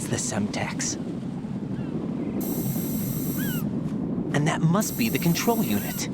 That's the Semtex. And that must be the control unit.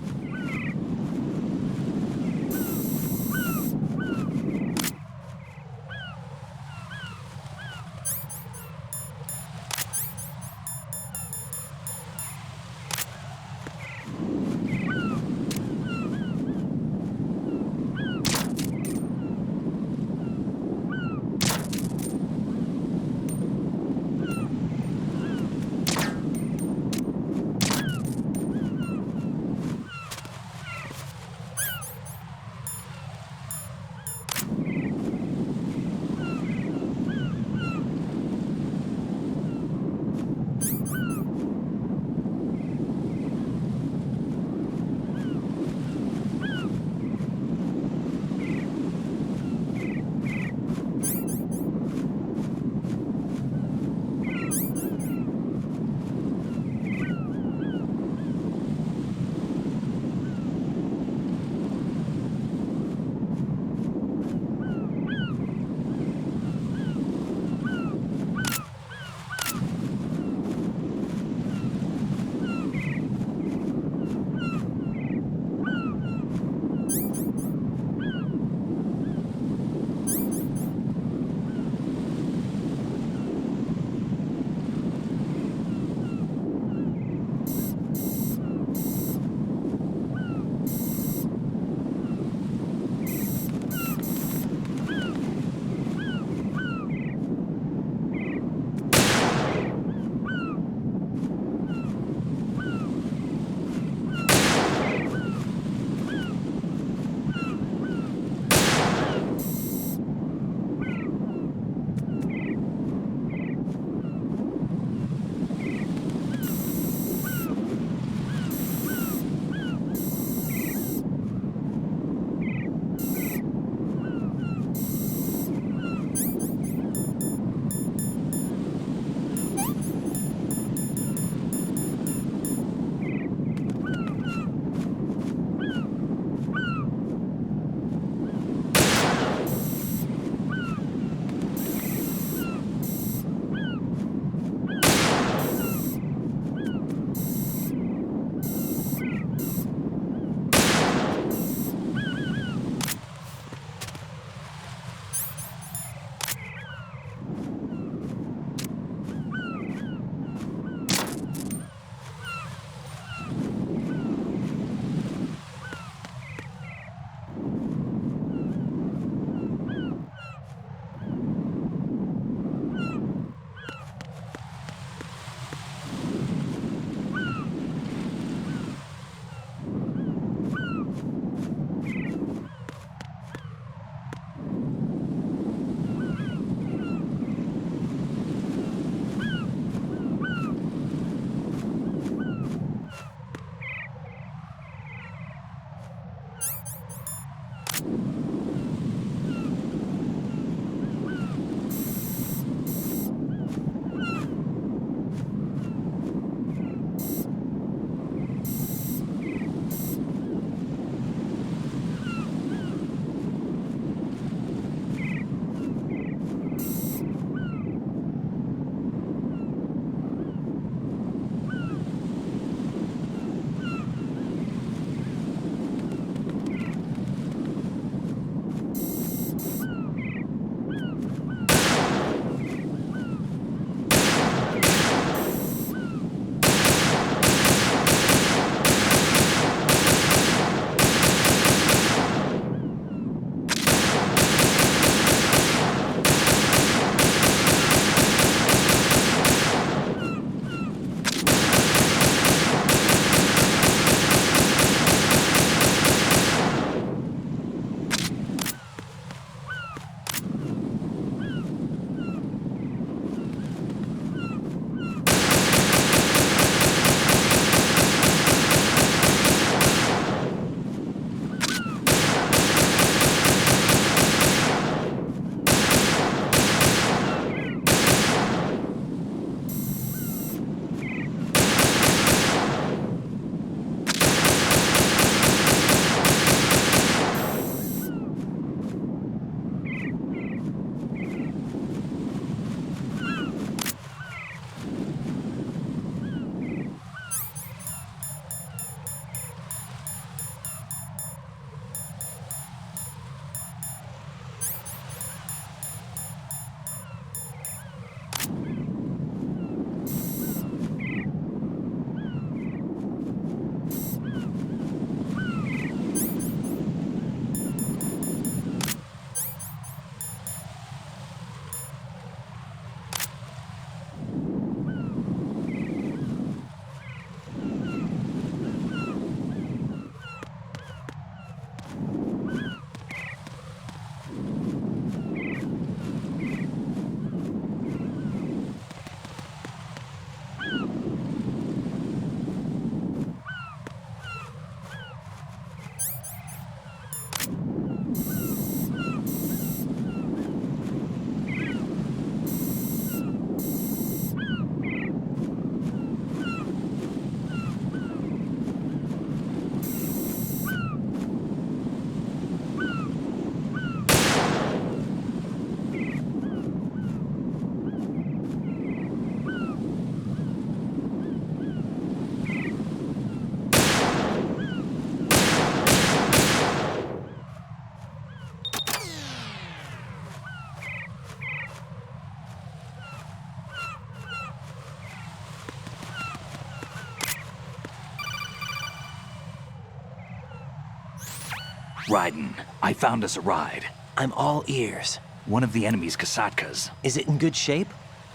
Raiden, I found us a ride. I'm all ears. One of the enemy's Kasatkas. Is it in good shape?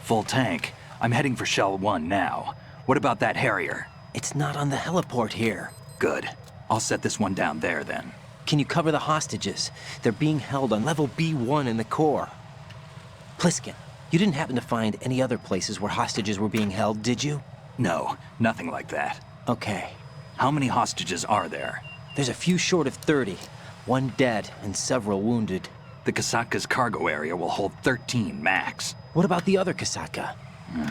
Full tank. I'm heading for Shell 1 now. What about that Harrier? It's not on the heliport here. Good. I'll set this one down there then. Can you cover the hostages? They're being held on level B1 in the core. Pliskin, you didn't happen to find any other places where hostages were being held, did you? No, nothing like that. Okay. How many hostages are there? There's a few short of 30. One dead and several wounded. The Kasatka's cargo area will hold 13 max. What about the other Kasaka?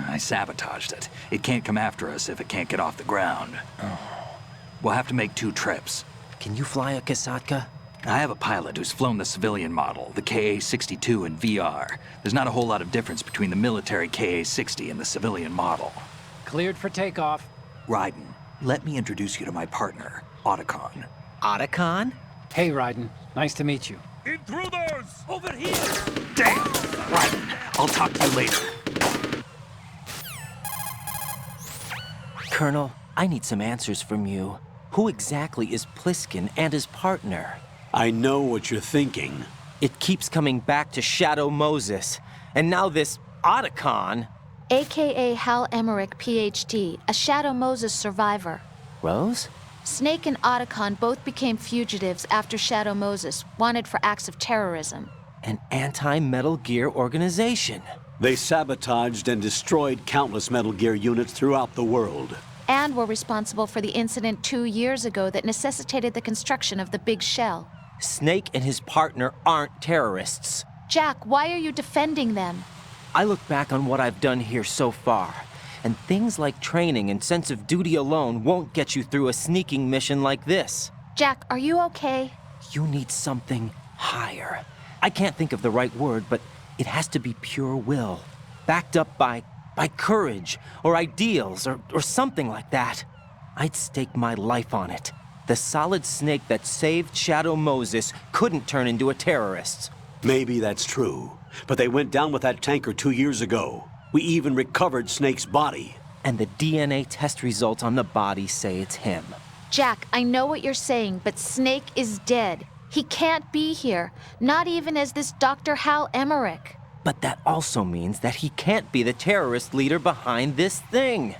I sabotaged it. It can't come after us if it can't get off the ground. We'll have to make 2 trips. Can you fly a Kasatka? I have a pilot who's flown the civilian model, the KA-62 in VR. There's not a whole lot of difference between the military KA-60 and the civilian model. Cleared for takeoff. Raiden, let me introduce you to my partner, Otacon. Otacon? Hey, Raiden. Nice to meet you. Intruders! Over here! Damn! Raiden, I'll talk to you later. Colonel, I need some answers from you. Who exactly is Pliskin and his partner? I know what you're thinking. It keeps coming back to Shadow Moses. And now this Otacon. AKA Hal Emmerich, PhD, a Shadow Moses survivor. Rose? Snake and Otacon both became fugitives after Shadow Moses, wanted for acts of terrorism. An anti-Metal Gear organization. They sabotaged and destroyed countless Metal Gear units throughout the world. And were responsible for the incident 2 years ago that necessitated the construction of the Big Shell. Snake and his partner aren't terrorists. Jack, why are you defending them? I look back on what I've done here so far, and things like training and sense of duty alone won't get you through a sneaking mission like this. Jack, are you okay? You need something higher. I can't think of the right word, but it has to be pure will, backed up by courage or ideals or something like that. I'd stake my life on it. The solid Snake that saved Shadow Moses couldn't turn into a terrorist. Maybe that's true, but they went down with that tanker 2 years ago. We even recovered Snake's body. And the DNA test results on the body say it's him. Jack, I know what you're saying, but Snake is dead. He can't be here, not even as this Dr. Hal Emmerich. But that also means that he can't be the terrorist leader behind this thing.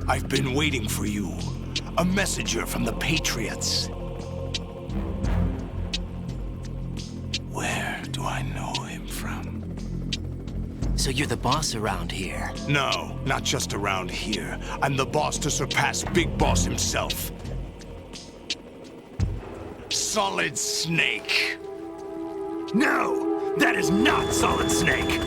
I've been waiting for you. A messenger from the Patriots. Where do I know him from? So you're the boss around here? No, not just around here. I'm the boss to surpass Big Boss himself. Solid Snake. No! That is not Solid Snake!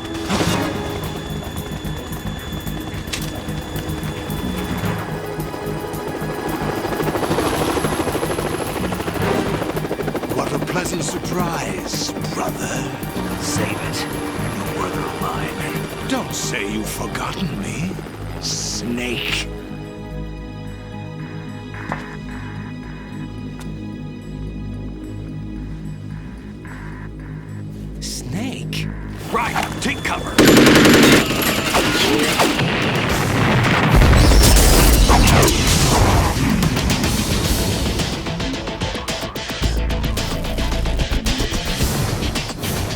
What a pleasant surprise, brother. Save it. You're brother of mine. Don't say you've forgotten me, Snake. Snake? Right, take cover!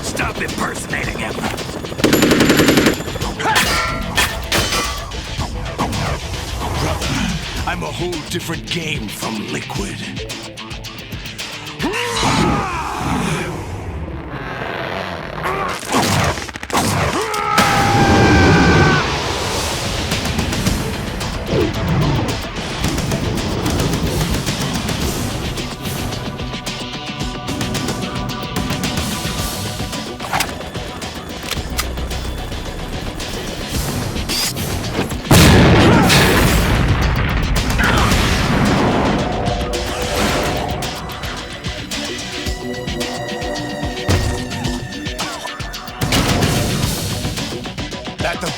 Stop impersonating him! Brother, I'm a whole different game from Liquid.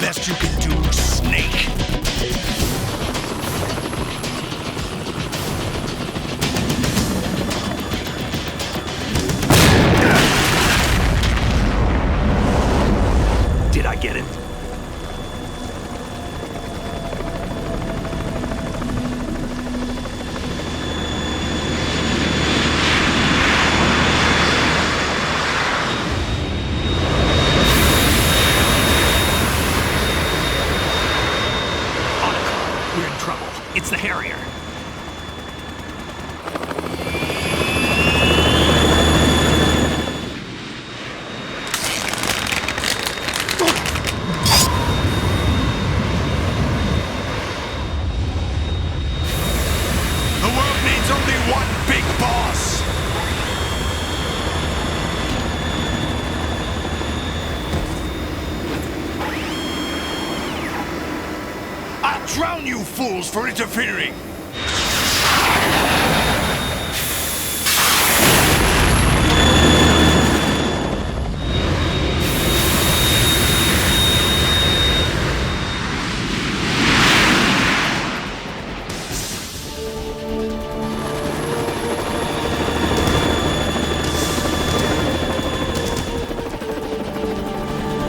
best you can do, Snake? Did I get it? We're in trouble. It's the Harrier. The world needs only one big boss! I'll drown you fools for interfering!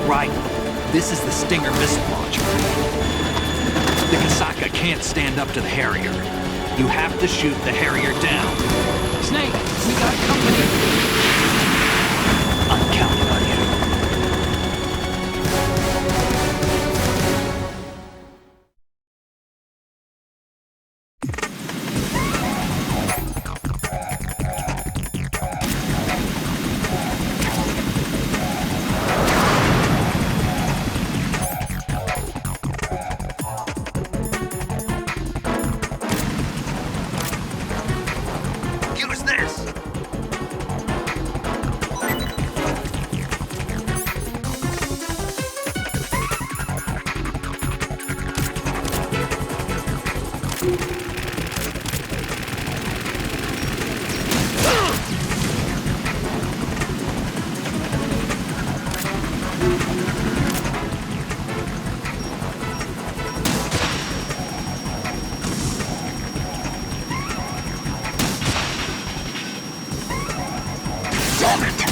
Right. This is the Stinger missile launcher. The Kasaka can't stand up to the Harrier. You have to shoot the Harrier down. Snake, we got company. I'm counting on you. Use this! Damn it!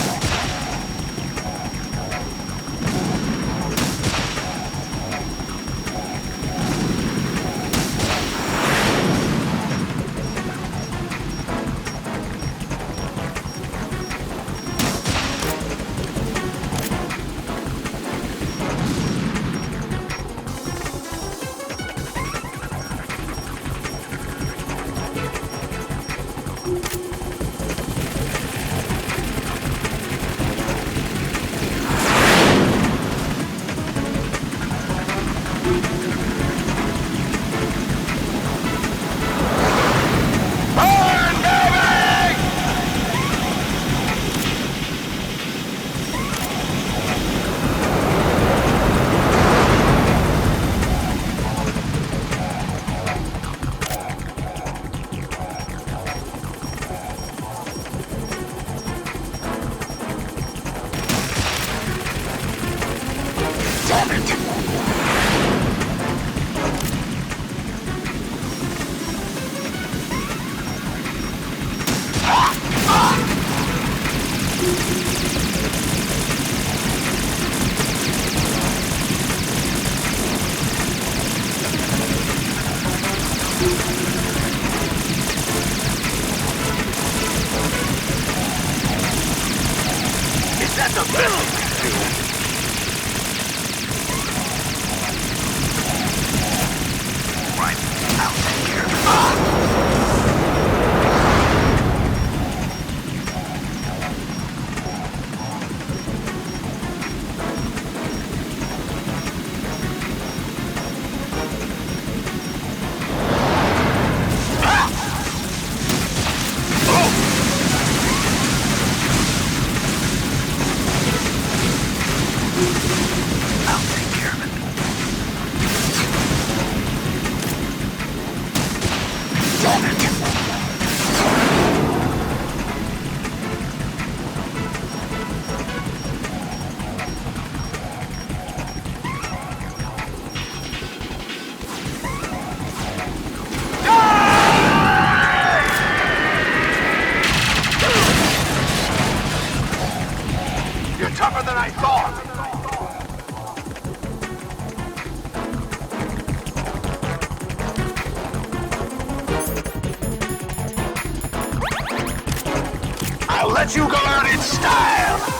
Damn it! Is that the best? Right, I'll take care of it. let you go out in style!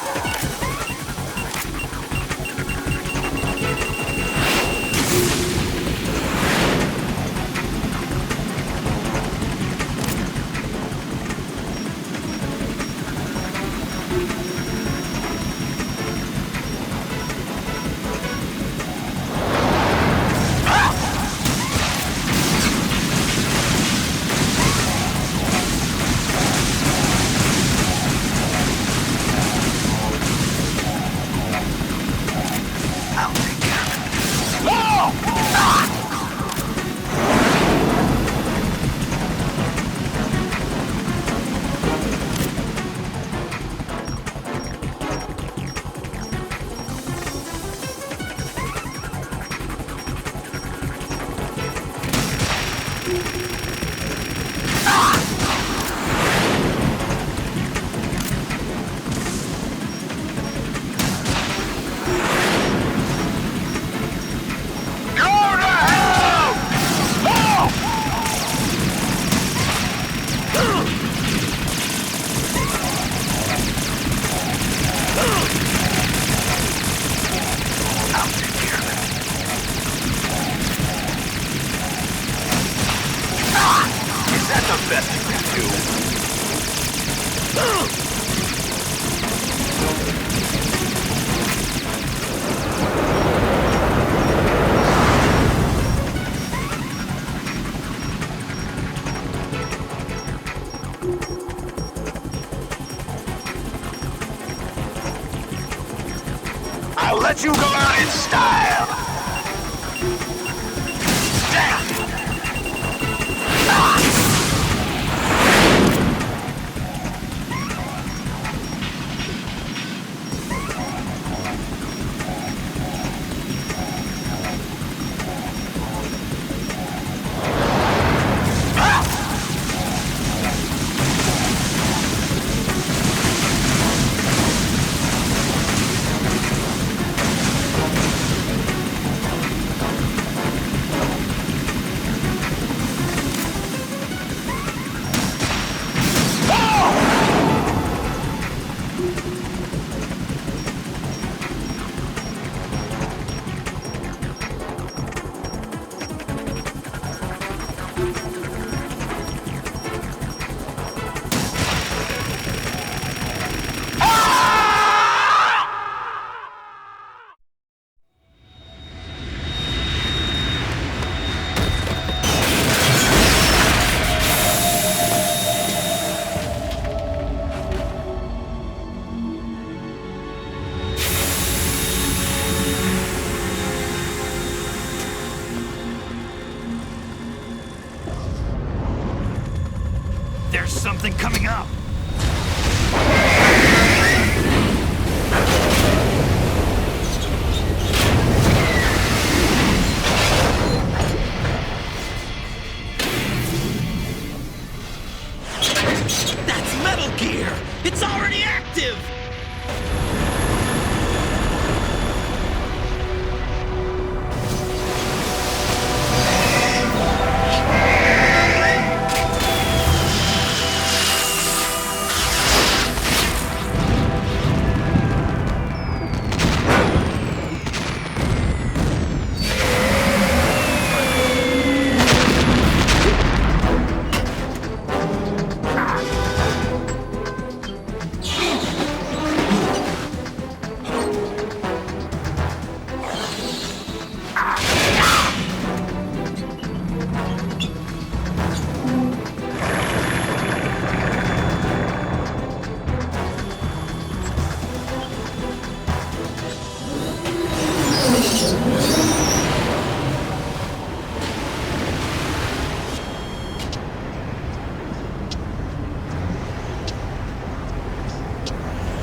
I'll let you go out in style! There's something coming up! That's Metal Gear! It's already active!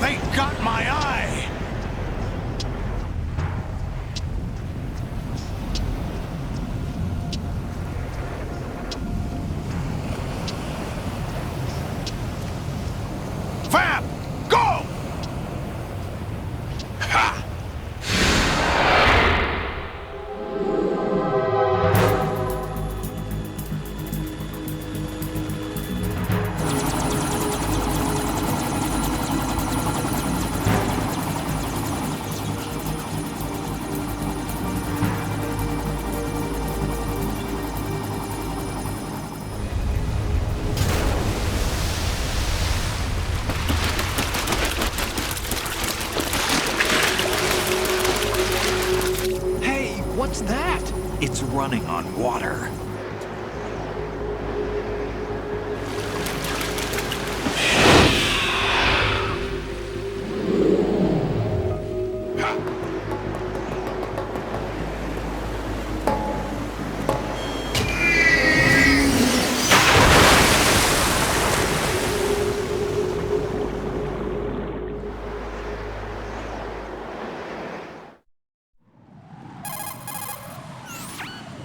They got my eye! Fab! Go! Ha! What's that? It's running on water.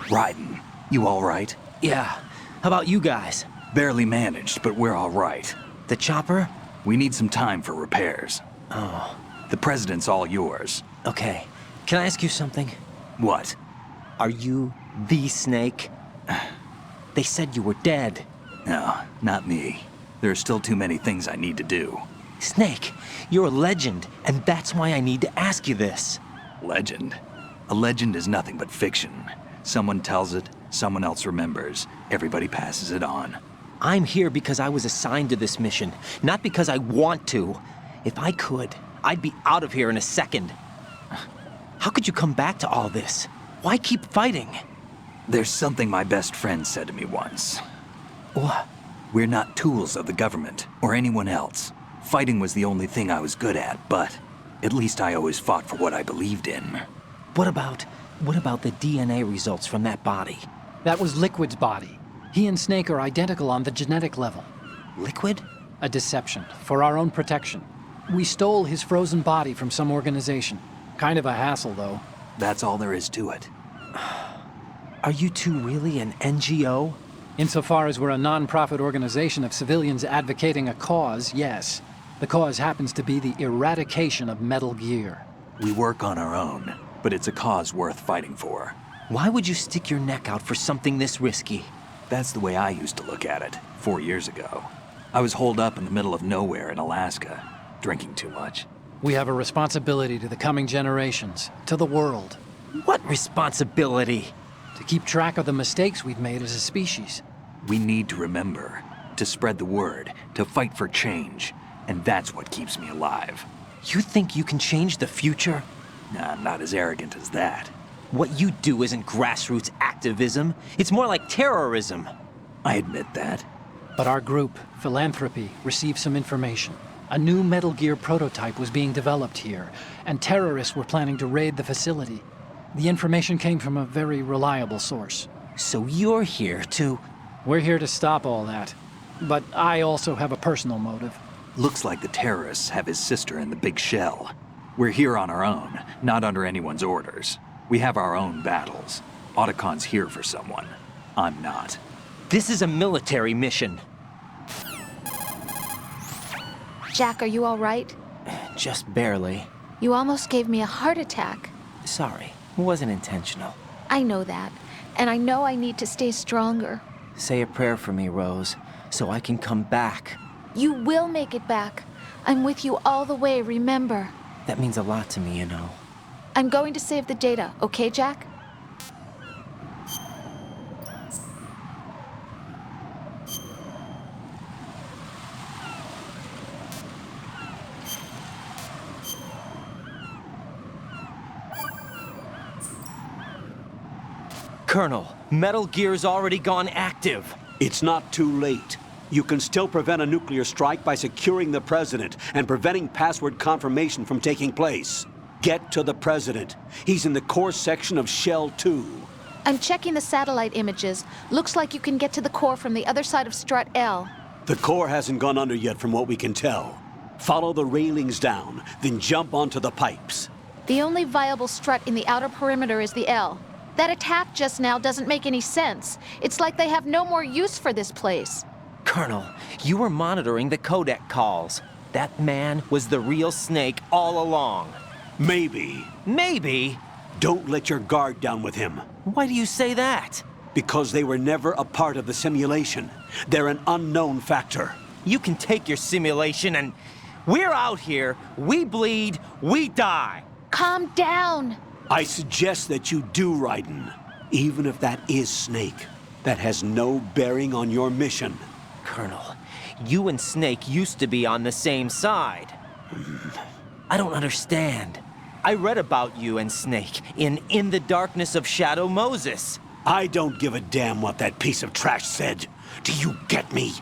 Raiden, you all right? Yeah. How about you guys? Barely managed, but we're all right. The chopper? We need some time for repairs. Oh, The president's all yours. okay. Can I ask you something? What? Are you the Snake? They said you were dead. No, not me. There are still too many things I need to do. Snake, you're a legend, and that's why I need to ask you this. Legend? A legend is nothing but fiction. Someone tells it, someone else remembers. Everybody passes it on. I'm here because I was assigned to this mission, not because I want to. If I could, I'd be out of here in a second. How could you come back to all this? Why keep fighting? There's something my best friend said to me once. What? We're not tools of the government or anyone else. Fighting was the only thing I was good at, but at least I always fought for what I believed in. What about the DNA results from that body? That was Liquid's body. He and Snake are identical on the genetic level. Liquid? A deception, for our own protection. We stole his frozen body from some organization. Kind of a hassle, though. That's all there is to it. Are you two really an NGO? Insofar as we're a non-profit organization of civilians advocating a cause, yes. The cause happens to be the eradication of Metal Gear. We work on our own, but it's a cause worth fighting for. Why would you stick your neck out for something this risky? That's the way I used to look at it 4 years ago. I was holed up in the middle of nowhere in Alaska, drinking too much. We have a responsibility to the coming generations, to the world, What responsibility? to keep track of the mistakes we've made as a species. We need to remember, to spread the word, to fight for change, and that's what keeps me alive. You think you can change the future? Nah, I'm not as arrogant as that. What you do isn't grassroots activism. It's more like terrorism. I admit that. But our group, Philanthropy, received some information. A new Metal Gear prototype was being developed here, and terrorists were planning to raid the facility. The information came from a very reliable source. So you're here to... We're here to stop all that. But I also have a personal motive. Looks like the terrorists have his sister in the big shell. We're here on our own, not under anyone's orders. We have our own battles. Otacon's here for someone. I'm not. This is a military mission. Jack, are you all right? Just barely. You almost gave me a heart attack. Sorry, it wasn't intentional. I know that, and I know I need to stay stronger. Say a prayer for me, Rose, so I can come back. You will make it back. I'm with you all the way, remember. That means a lot to me, you know. I'm going to save the data, okay, Jack? Colonel, Metal Gear's already gone active. It's not too late. You can still prevent a nuclear strike by securing the president and preventing password confirmation from taking place. Get to the president. He's in the core section of Shell 2. I'm checking the satellite images. Looks like you can get to the core from the other side of Strut L. The core hasn't gone under yet from what we can tell. Follow the railings down, then jump onto the pipes. The only viable strut in the outer perimeter is the L. That attack just now doesn't make any sense. It's like they have no more use for this place. Colonel, you were monitoring the codec calls. That man was the real Snake all along. Maybe. Maybe? Don't let your guard down with him. Why do you say that? Because they were never a part of the simulation. They're an unknown factor. You can take your simulation and... We're out here, we bleed, we die. Calm down. I suggest that you do, Raiden. Even if that is Snake. That has no bearing on your mission. Colonel, you and Snake used to be on the same side. I don't understand. I read about you and Snake in the Darkness of Shadow Moses. I don't give a damn what that piece of trash said. Do you get me?